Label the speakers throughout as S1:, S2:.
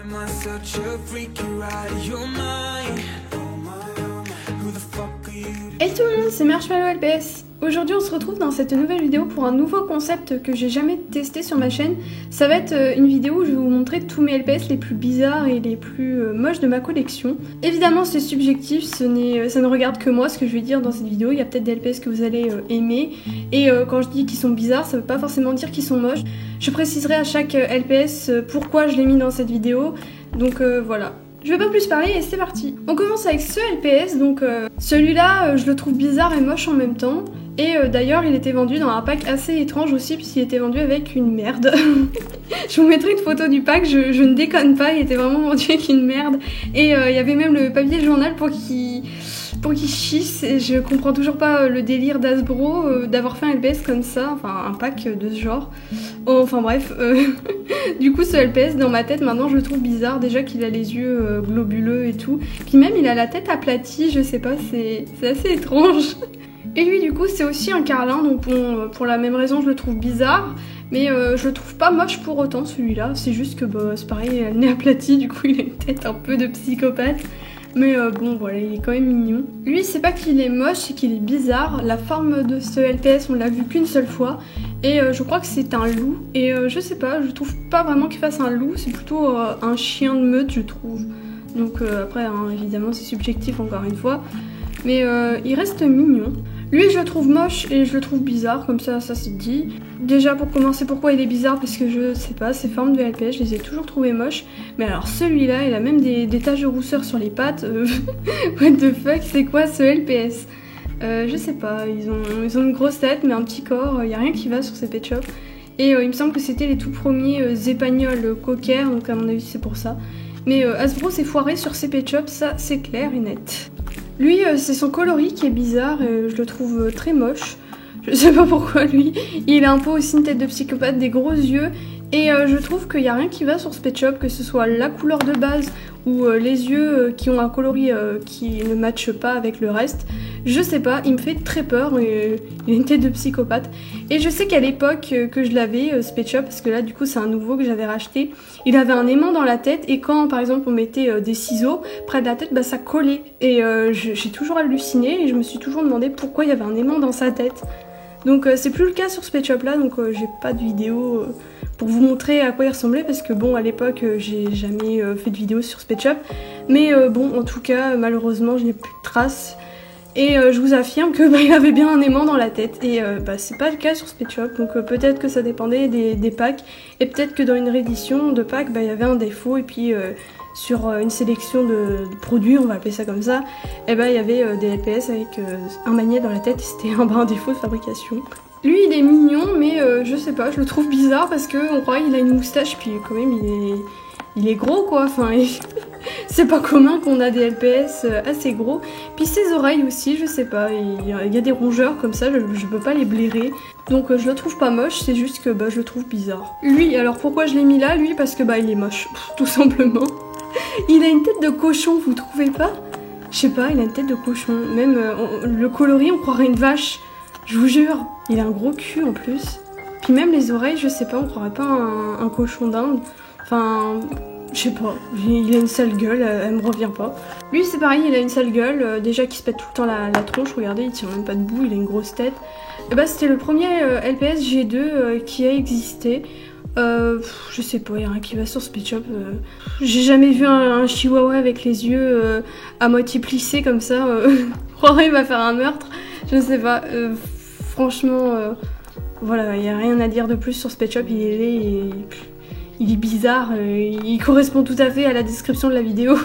S1: Am I such a freak? You're out of your mind. Who the fuck are you?
S2: Hey tout le monde, c'est Marshmallow LPS. Aujourd'hui on se retrouve dans cette nouvelle vidéo pour un nouveau concept que j'ai jamais testé sur ma chaîne. Ça va être une vidéo où je vais vous montrer tous mes LPS les plus bizarres et les plus moches de ma collection. Évidemment c'est subjectif, ça ne regarde que moi ce que je vais dire dans cette vidéo. Il y a peut-être des LPS que vous allez aimer et quand je dis qu'ils sont bizarres ça veut pas forcément dire qu'ils sont moches. Je préciserai à chaque LPS pourquoi je l'ai mis dans cette vidéo, donc voilà. Je vais pas plus parler et c'est parti. On commence avec ce LPS, donc celui-là je le trouve bizarre et moche en même temps. Et d'ailleurs il était vendu dans un pack assez étrange aussi puisqu'il était vendu avec une merde. Je vous mettrai une photo du pack, je ne déconne pas, il était vraiment vendu avec une merde. Et il y avait même le papier journal pour qu'il chisse et je comprends toujours pas le délire d'Hasbro d'avoir fait un LPS comme ça, enfin un pack de ce genre. Oh, enfin bref, du coup ce LPS dans ma tête maintenant je le trouve bizarre, déjà qu'il a les yeux globuleux et tout. Puis même il a la tête aplatie, je sais pas, c'est assez étrange. Et lui du coup c'est aussi un carlin, donc bon, pour la même raison je le trouve bizarre. Mais je le trouve pas moche pour autant celui-là, c'est juste que bah, c'est pareil, il a le nez aplati, du coup il a une tête un peu de psychopathe. Mais bon voilà, il est quand même mignon. Lui c'est pas qu'il est moche, c'est qu'il est bizarre. La forme de ce LPS on l'a vu qu'une seule fois. Et je crois que c'est un loup. Et je sais pas, je trouve pas vraiment qu'il fasse un loup, c'est plutôt un chien de meute je trouve. Donc après hein, évidemment c'est subjectif encore une fois. Mais il reste mignon. Lui je le trouve moche et je le trouve bizarre, comme ça c'est dit. Déjà pour commencer pourquoi il est bizarre, parce que je sais pas, ses formes de LPS je les ai toujours trouvées moches. Mais alors celui-là il a même des taches de rousseur sur les pattes. What the fuck, c'est quoi ce LPS? Je sais pas, ils ont une grosse tête mais un petit corps, y a rien qui va sur ces pet shops. Et il me semble que c'était les tout premiers Zepagnols Cocker, donc à mon avis c'est pour ça. Mais Hasbro s'est foiré sur ses pet shops, ça c'est clair et net. Lui, c'est son coloris qui est bizarre, je le trouve très moche. Je sais pas pourquoi lui, il a un peu aussi une tête de psychopathe, des gros yeux. Et je trouve qu'il n'y a rien qui va sur ce pet shop, que ce soit la couleur de base ou les yeux qui ont un coloris qui ne matche pas avec le reste. Je sais pas, il me fait très peur, il a une tête de psychopathe. Et je sais qu'à l'époque que je l'avais, ce pet shop, parce que là du coup c'est un nouveau que j'avais racheté, il avait un aimant dans la tête et quand par exemple on mettait des ciseaux près de la tête, bah ça collait. Et j'ai toujours halluciné et je me suis toujours demandé pourquoi il y avait un aimant dans sa tête. Donc c'est plus le cas sur ce pet shop là, donc j'ai pas de vidéo pour vous montrer à quoi il ressemblait parce que bon à l'époque j'ai jamais fait de vidéo sur ce pet shop. Mais bon en tout cas malheureusement je n'ai plus de traces. Et je vous affirme que bah, il avait bien un aimant dans la tête et bah, c'est pas le cas sur ce pet shop, donc peut-être que ça dépendait des packs et peut-être que dans une réédition de pack bah, il y avait un défaut et puis sur une sélection de produits, on va appeler ça comme ça, et bah il y avait des LPS avec un magnet dans la tête et c'était un défaut de fabrication. Lui il est mignon mais je sais pas, je le trouve bizarre parce qu'on croirait qu'il a une moustache puis quand même il est gros quoi, enfin c'est pas commun qu'on a des LPS assez gros. Puis ses oreilles aussi, je sais pas, il y a des rongeurs comme ça, je peux pas les blairer. Donc je le trouve pas moche, c'est juste que bah, je le trouve bizarre. Lui, alors pourquoi je l'ai mis là? Lui parce que bah il est moche, tout simplement. Il a une tête de cochon, vous trouvez pas? Je sais pas, il a une tête de cochon. Même le coloris, on croirait une vache. Je vous jure, il a un gros cul en plus. Puis même les oreilles, je sais pas, on croirait pas un cochon d'Inde. Enfin, je sais pas, il a une sale gueule, elle me revient pas. Lui c'est pareil, il a une sale gueule, déjà qu'il se pète tout le temps la tronche, regardez, il tient même pas debout, il a une grosse tête. Et bah c'était le premier LPS G2 qui a existé. Je sais pas, il y a rien qui va sur ce pet shop. J'ai jamais vu un chihuahua avec les yeux à moitié plissés comme ça. Croirait il va faire un meurtre, je sais pas. Franchement, voilà, il y a rien à dire de plus sur ce pet shop, il est laid et... il est bizarre, il correspond tout à fait à la description de la vidéo.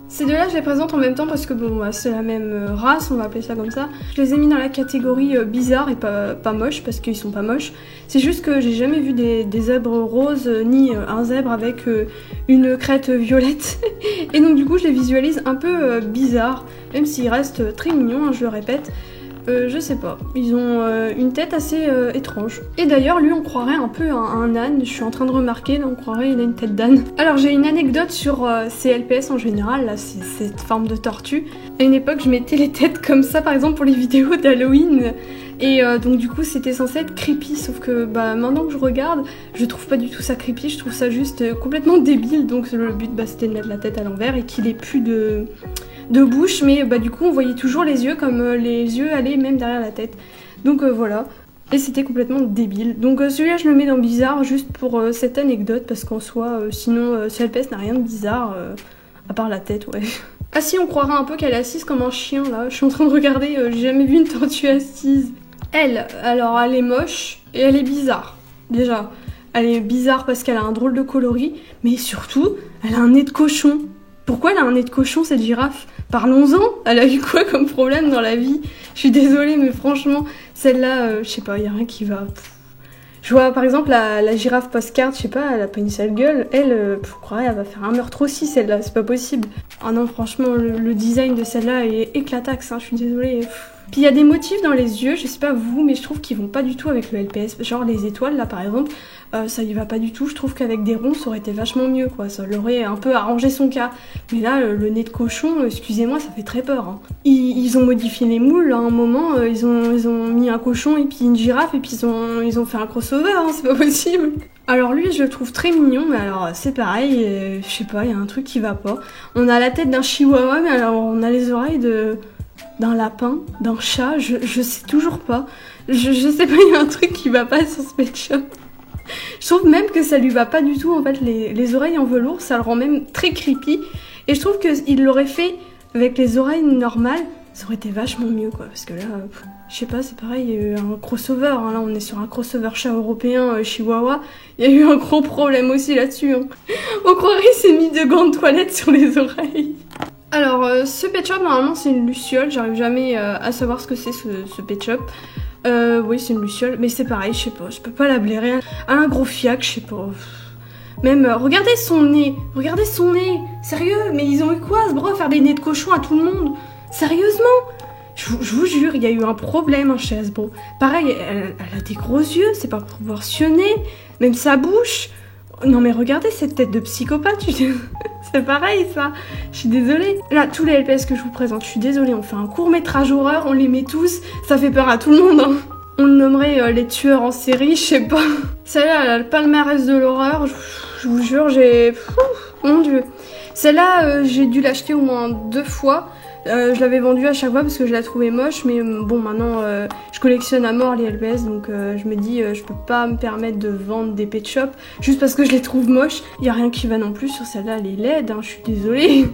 S2: Ces deux-là, je les présente en même temps parce que bon, bah, c'est la même race, on va appeler ça comme ça. Je les ai mis dans la catégorie bizarre et pas moche parce qu'ils sont pas moches. C'est juste que j'ai jamais vu des zèbres roses ni un zèbre avec une crête violette. Et donc du coup, je les visualise un peu bizarres, même s'ils restent très mignons, hein, je le répète. Je sais pas, ils ont une tête assez étrange. Et d'ailleurs lui on croirait un peu un âne, je suis en train de remarquer, là on croirait il a une tête d'âne. Alors j'ai une anecdote sur ces LPS en général, là c'est cette forme de tortue. À une époque je mettais les têtes comme ça par exemple pour les vidéos d'Halloween. Et donc du coup c'était censé être creepy, sauf que bah, maintenant que je regarde, je trouve pas du tout ça creepy, je trouve ça juste complètement débile. Donc le but bah, c'était de mettre la tête à l'envers et qu'il ait plus de bouche, mais bah, du coup on voyait toujours les yeux, comme les yeux allaient même derrière la tête. Donc voilà. Et c'était complètement débile. Donc celui-là je le mets dans bizarre juste pour cette anecdote, parce qu'en soi sinon ce LPS n'a rien de bizarre à part la tête, ouais. Ah si, on croirait un peu qu'elle est assise comme un chien là. Je suis en train de regarder, j'ai jamais vu une tortue assise. Elle, alors elle est moche et elle est bizarre. Déjà, elle est bizarre parce qu'elle a un drôle de coloris, mais surtout, elle a un nez de cochon. Pourquoi elle a un nez de cochon cette girafe? Parlons-en, elle a eu quoi comme problème dans la vie? Je suis désolée, mais franchement, celle-là, je sais pas, y a rien qui va. Je vois par exemple la girafe postcard, je sais pas, elle a pas une sale gueule. Elle, je crois, elle va faire un meurtre aussi, celle-là, c'est pas possible. Ah non, franchement, le design de celle-là est éclataxe, hein, je suis désolée. Puis il y a des motifs dans les yeux, je sais pas vous, mais je trouve qu'ils vont pas du tout avec le LPS. Genre les étoiles, là par exemple, ça y va pas du tout. Je trouve qu'avec des ronds, ça aurait été vachement mieux, quoi. Ça l'aurait un peu arrangé son cas. Mais là, le nez de cochon, excusez-moi, ça fait très peur. Hein. Ils ont modifié les moules, à un moment, ils ont mis un cochon et puis une girafe, et puis ils ont fait un crossover, hein, c'est pas possible. Alors lui, je le trouve très mignon, mais alors c'est pareil, je sais pas, il y a un truc qui va pas. On a la tête d'un chihuahua, mais alors on a les oreilles d'un lapin, d'un chat, je sais toujours pas. Je sais pas, il y a un truc qui va pas sur ce pet shop. Je trouve même que ça lui va pas du tout, en fait, les oreilles en velours, ça le rend même très creepy. Et je trouve qu'il l'aurait fait avec les oreilles normales, ça aurait été vachement mieux, quoi. Parce que là, je sais pas, c'est pareil, il y a eu un crossover, hein, là on est sur un crossover chat européen, chihuahua. Il y a eu un gros problème aussi là-dessus. Hein. On croirait qu'il s'est mis de gants de toilette sur les oreilles. Alors, ce pet shop, normalement, c'est une luciole. J'arrive jamais à savoir ce que c'est, ce pet shop. Oui, c'est une luciole, mais c'est pareil, je sais pas, je peux pas la blairer. Elle a un gros fiac, je sais pas. Même, regardez son nez, sérieux, mais ils ont eu quoi, ce bro, à faire des nez de cochon à tout le monde? Sérieusement? Je vous jure, il y a eu un problème chez Hasbro. Pareil, elle a des gros yeux, c'est pas proportionné, même sa bouche. Non mais regardez cette tête de psychopathe, c'est pareil ça, je suis désolée. Là, tous les LPS que je vous présente, je suis désolée, on fait un court-métrage horreur, on les met tous, ça fait peur à tout le monde. Hein. On le nommerait les tueurs en série, je sais pas. Celle-là, elle a le palmarès de l'horreur, je vous jure, mon dieu. Celle-là, j'ai dû l'acheter au moins 2 fois. Je l'avais vendue à chaque fois parce que je la trouvais moche, mais bon, maintenant je collectionne à mort les LPS, donc je me dis je peux pas me permettre de vendre des pet shops juste parce que je les trouve moches. Il y a rien qui va non plus sur celle-là, elle est laide, hein, je suis désolée.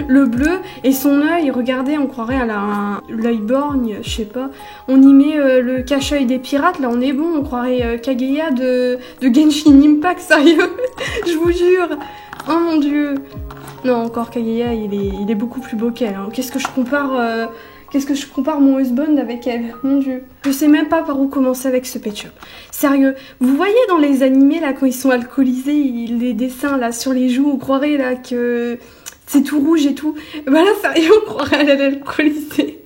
S2: Le bleu et son œil, regardez, on croirait elle a l'œil borgne, je sais pas. On y met le cache-œil des pirates, là on est bon, on croirait Kageya de Genshin Impact, sérieux. Je vous jure. Oh mon dieu. Non, encore Kageya, il est beaucoup plus beau qu'elle. Hein. Qu'est-ce que je compare mon husband avec elle? Mon dieu. Je sais même pas par où commencer avec ce pet shop. Sérieux, vous voyez dans les animés là quand ils sont alcoolisés, les dessins là sur les joues, on croirait là que c'est tout rouge et tout. Bah là, sérieux, on croirait elle est alcoolisée.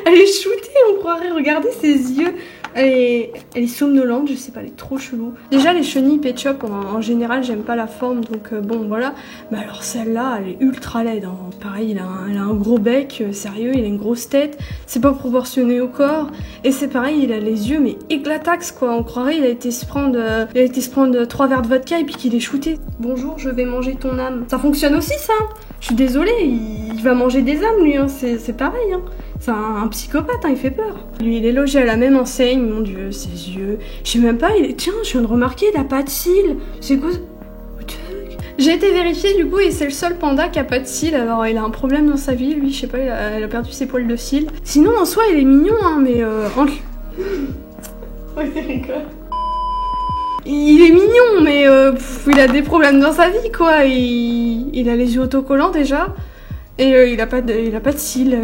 S2: Elle est shootée, on croirait, regardez ses yeux. Elle est somnolente, je sais pas, elle est trop chelou. Déjà les chenilles pet shop en général j'aime pas la forme, donc bon voilà. Mais alors celle-là elle est ultra laide, hein. Pareil il a un gros bec, sérieux, il a une grosse tête, c'est pas proportionné au corps. Et c'est pareil, il a les yeux mais éclatax quoi, on croirait il a été se prendre 3 verres de vodka et puis qu'il est shooté. Bonjour, je vais manger ton âme. Ça fonctionne aussi ça. Je suis désolée, il va manger des âmes lui, hein. C'est pareil. Hein. C'est un psychopathe, hein, il fait peur. Lui, il est logé à la même enseigne, mon dieu, ses yeux. Je sais même pas, tiens, je viens de remarquer, il a pas de cils. C'est quoi? J'ai été vérifiée du coup, et c'est le seul panda qui a pas de cils. Alors, il a un problème dans sa vie, lui, je sais pas, il a perdu ses poils de cils. Sinon, en soi, il est mignon, hein, mais Ouais, c'est rigolo. Il est mignon, mais il a des problèmes dans sa vie, quoi. Il a les yeux autocollants déjà, et il a pas de cils.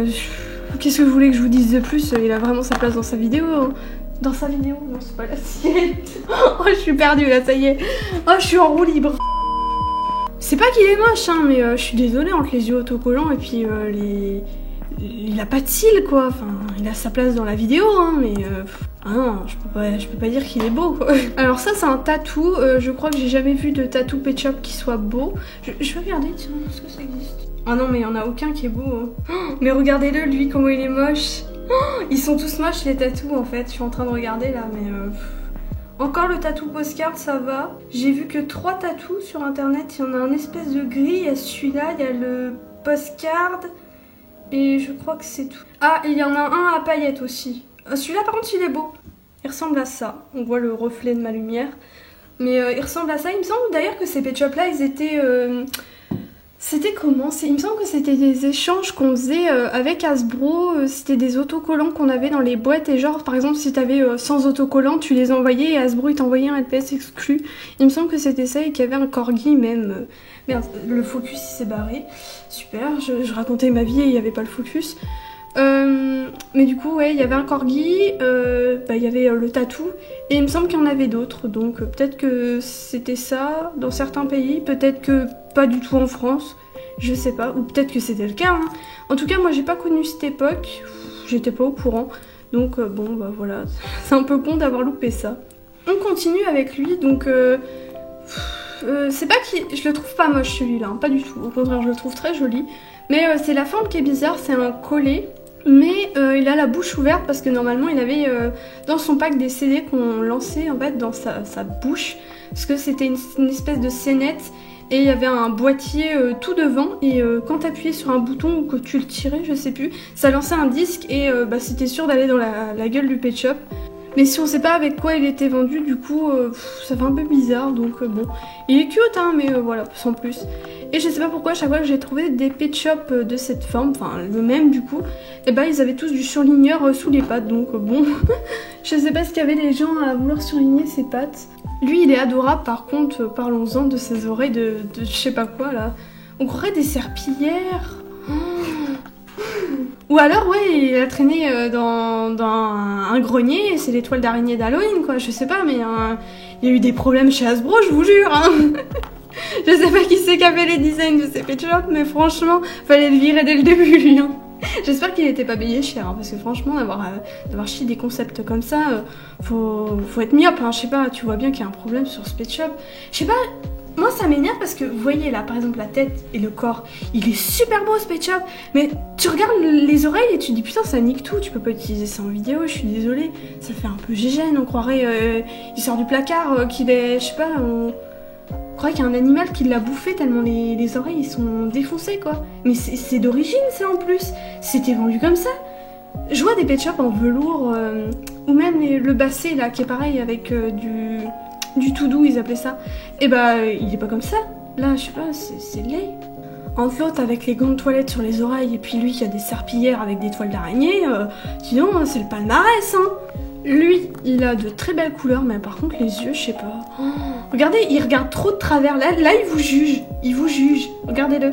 S2: Qu'est-ce que vous voulez que je vous dise de plus? Il a vraiment sa place dans sa vidéo. Hein. Dans sa vidéo? Non, c'est pas la sienne. Oh, je suis perdue là, ça y est. Oh, je suis en roue libre. C'est pas qu'il est moche, hein, mais je suis désolée, entre les yeux autocollants et puis il a pas de cils, quoi. Enfin, il a sa place dans la vidéo, hein, mais... Ah non, je peux pas dire qu'il est beau, quoi. Alors ça, c'est un tatou. Je crois que j'ai jamais vu de tatou pet shop qui soit beau. Je vais regarder, tiens, est-ce que ça existe? Ah non, mais il y en a aucun qui est beau. Hein. Oh, mais regardez-le, lui, comment il est moche. Oh, ils sont tous moches les tatous en fait, je suis en train de regarder là mais... Encore le tatou postcard ça va. J'ai vu que 3 tatous sur internet, il y en a un espèce de gris, il y a celui-là, il y a le postcard et je crois que c'est tout. Ah, il y en a un à paillettes aussi. Celui-là par contre il est beau. Il ressemble à ça, on voit le reflet de ma lumière. Mais il ressemble à ça, il me semble d'ailleurs que ces pet shops là ils étaient... C'était comment? Il me semble que c'était des échanges qu'on faisait avec Hasbro, c'était des autocollants qu'on avait dans les boîtes et genre par exemple si t'avais 100 autocollants tu les envoyais et Hasbro il t'envoyait un LPS exclu. Il me semble que c'était ça et qu'il y avait un corgi même. Merde, le focus il s'est barré. Super, je racontais ma vie et il n'y avait pas le focus. Mais du coup ouais il y avait un corgi, il y avait le tatou et il me semble qu'il y en avait d'autres donc peut-être que c'était ça dans certains pays, peut-être que pas du tout en France, je sais pas, ou peut-être que c'était le cas hein. En tout cas moi j'ai pas connu cette époque, j'étais pas au courant donc bon bah voilà, c'est un peu con d'avoir loupé ça. On continue avec lui donc c'est pas qu'il... je le trouve pas moche celui-là, hein, pas du tout, au contraire je le trouve très joli mais c'est la forme qui est bizarre, c'est un collet. Mais il a la bouche ouverte parce que normalement il avait dans son pack des CD qu'on lançait en fait dans sa bouche. Parce que c'était une espèce de scénette et il y avait un boîtier tout devant et quand t'appuyais sur un bouton ou que tu le tirais, je sais plus, ça lançait un disque et c'était sûr d'aller dans la gueule du pet shop. Mais si on sait pas avec quoi il était vendu, du coup ça fait un peu bizarre donc bon. Il est cute hein mais voilà, sans plus. Et je sais pas pourquoi à chaque fois que j'ai trouvé des pet shops de cette forme, enfin le même du coup, et bah ils avaient tous du surligneur sous les pattes donc bon. Je sais pas ce qu'il y avait les gens à vouloir surligner ses pattes. Lui il est adorable par contre, parlons-en de ses oreilles de je sais pas quoi là. On croirait des serpillières. Ou alors ouais il a traîné dans un grenier et c'est l'étoile d'araignée d'Halloween quoi, je sais pas mais il y a eu des problèmes chez Hasbro je vous jure hein. Je sais pas qui c'est qui avait les designs de ces pet shops mais franchement fallait le virer dès le début lui hein. J'espère qu'il était pas payé cher hein, parce que franchement d'avoir chié des concepts comme ça faut être myope hein, je sais pas, tu vois bien qu'il y a un problème sur ce pet shop. Je sais pas, moi ça m'énerve parce que vous voyez là par exemple la tête et le corps, il est super beau ce pet shop mais tu regardes les oreilles et tu te dis putain ça nique tout, tu peux pas utiliser ça en vidéo, je suis désolée, ça fait un peu gégène, on croirait il sort du placard qu'il est, je sais pas, on croirait qu'il y a un animal qui l'a bouffé tellement les oreilles ils sont défoncées quoi. Mais c'est d'origine ça en plus, c'était vendu comme ça. Je vois des pet shops en velours ou même le basset là qui est pareil avec du tout doux ils appelaient ça. Et bah il est pas comme ça, là je sais pas, c'est laid. Entre l'autre avec les gants de toilette sur les oreilles et puis lui qui a des serpillières avec des toiles d'araignée, sinon c'est le palmarès hein. Lui, il a de très belles couleurs, mais par contre les yeux, je sais pas. Oh, regardez, il regarde trop de travers. Là, il vous juge. Il vous juge. Regardez-le.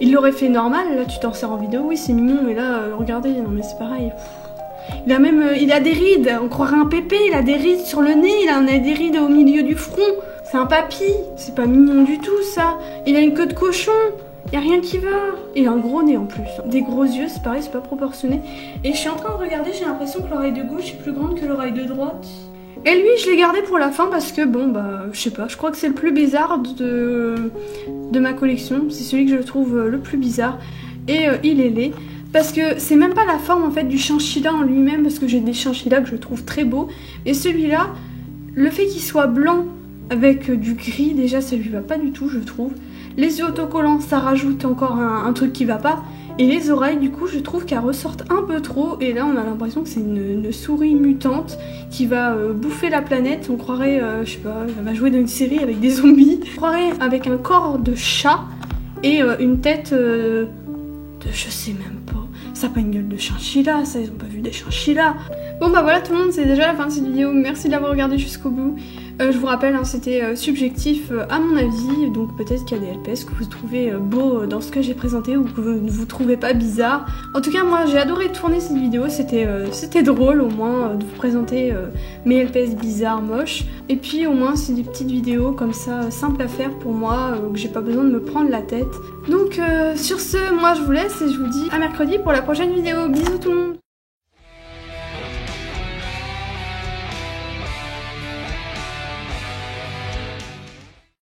S2: Il l'aurait fait normal. Là, tu t'en sers en vidéo. Oui, c'est mignon, mais là, regardez. Non, mais c'est pareil. Il a des rides. On croirait un pépé. Il a des rides sur le nez. Il a des rides au milieu du front. C'est un papy. C'est pas mignon du tout, ça. Il a une queue de cochon. Y'a rien qui va. Il a un gros nez en plus. Des gros yeux, c'est pareil, c'est pas proportionné. Et je suis en train de regarder, j'ai l'impression que l'oreille de gauche est plus grande que l'oreille de droite. Et lui, je l'ai gardé pour la fin parce que bon, bah, je sais pas, je crois que c'est le plus bizarre de ma collection. C'est celui que je trouve le plus bizarre. Et il est laid. Parce que c'est même pas la forme en fait du chinchilla en lui-même, parce que j'ai des chinchillas que je trouve très beaux. Et celui-là, le fait qu'il soit blanc avec du gris, déjà ça lui va pas du tout, je trouve. Les yeux autocollants, ça rajoute encore un truc qui va pas. Et les oreilles, du coup, je trouve qu'elles ressortent un peu trop. Et là, on a l'impression que c'est une souris mutante qui va bouffer la planète. On croirait, je sais pas, elle va jouer dans une série avec des zombies. On croirait avec un corps de chat et une tête de... je sais même pas. Ça n'a pas une gueule de chinchilla, ça, ils ont pas vu des chinchillas. Bon bah voilà tout le monde, c'est déjà la fin de cette vidéo. Merci de l'avoir regardé jusqu'au bout. Je vous rappelle, hein, c'était subjectif à mon avis, donc peut-être qu'il y a des LPS que vous trouvez beaux dans ce que j'ai présenté ou que vous ne vous trouvez pas bizarre. En tout cas, moi j'ai adoré tourner cette vidéo, c'était drôle au moins de vous présenter mes LPS bizarres, moches. Et puis au moins c'est des petites vidéos comme ça, simples à faire pour moi, que j'ai pas besoin de me prendre la tête. Donc sur ce, moi je vous laisse et je vous dis à mercredi pour la prochaine vidéo. Bisous tout le monde!